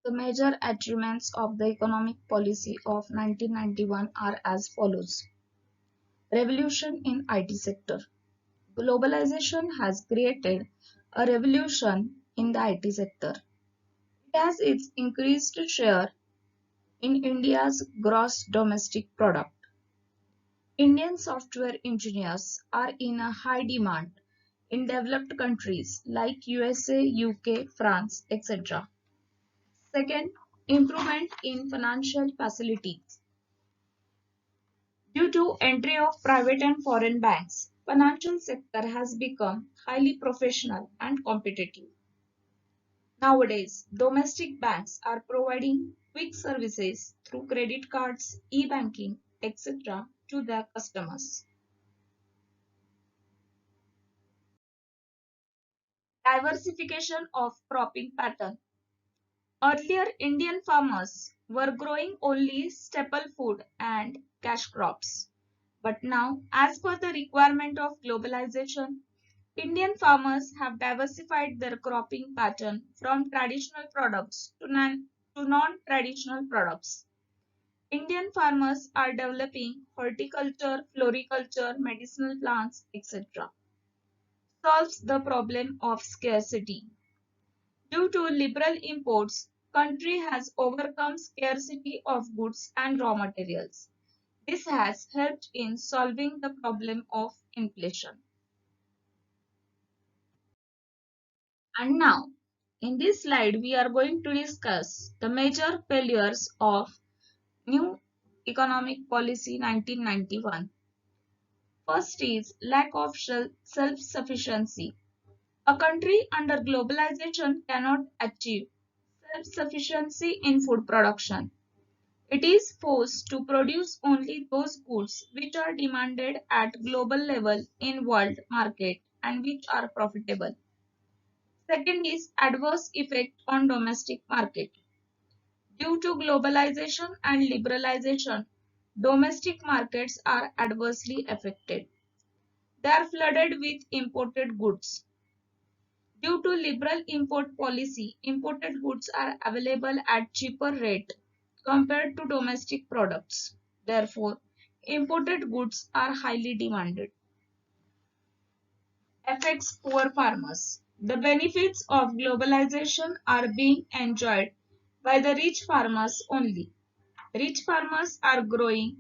The major achievements of the economic policy of 1991 are as follows. Revolution in IT sector. Globalization has created a revolution in the IT sector. It has its increased share in India's gross domestic product. Indian software engineers are in a high demand in developed countries like USA, UK, France, etc. Second, improvement in financial facilities. Due to entry of private and foreign banks, financial sector has become highly professional and competitive. Nowadays, domestic banks are providing quick services through credit cards, e-banking, etc. to their customers. Diversification of cropping pattern. Earlier, Indian farmers were growing only staple food and cash crops. But now, as per the requirement of globalization, Indian farmers have diversified their cropping pattern from traditional products to non-traditional products. Indian farmers are developing horticulture, floriculture, medicinal plants, etc. Solves the problem of scarcity. Due to liberal imports, country has overcome scarcity of goods and raw materials. This has helped in solving the problem of inflation. And now, in this slide, we are going to discuss the major failures of new economic policy 1991. First is lack of self-sufficiency. A country under globalization cannot achieve self-sufficiency in food production. It is forced to produce only those goods which are demanded at global level in world market and which are profitable. Second is adverse effect on domestic market. Due to globalization and liberalization, domestic markets are adversely affected. They are flooded with imported goods. Due to liberal import policy, imported goods are available at cheaper rate compared to domestic products. Therefore, imported goods are highly demanded. Affects poor farmers. The benefits of globalization are being enjoyed by the rich farmers only. Rich farmers are growing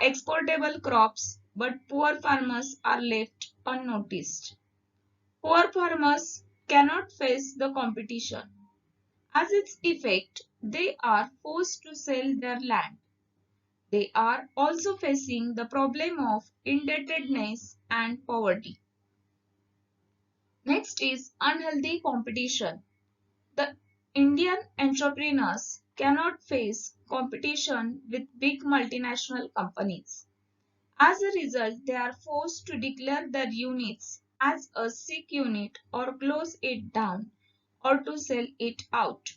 exportable crops, but poor farmers are left unnoticed. Poor farmers cannot face the competition. As its effect, they are forced to sell their land. They are also facing the problem of indebtedness and poverty. Next is unhealthy competition. The Indian entrepreneurs cannot face competition with big multinational companies. As a result, they are forced to declare their units as a sick unit or close it down or to sell it out.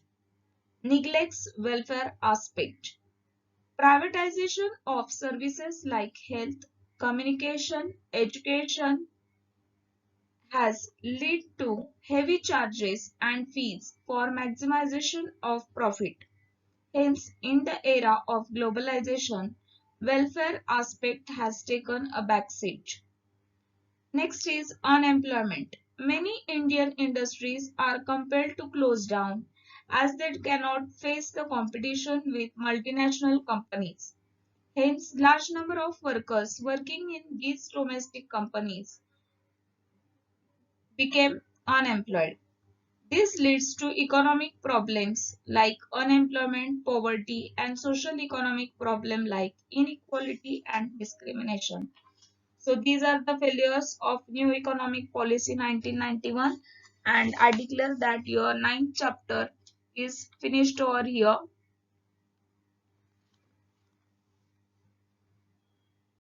Neglects welfare aspect. Privatization of services like health, communication, education has led to heavy charges and fees for maximization of profit. Hence, in the era of globalization, welfare aspect has taken a backseat. Next is unemployment. Many Indian industries are compelled to close down as they cannot face the competition with multinational companies. Hence, large number of workers working in these domestic companies became unemployed. This leads to economic problems like unemployment, poverty, and social economic problems like inequality and discrimination. So these are the failures of new economic policy 1991, and I declare that your ninth chapter is finished over here.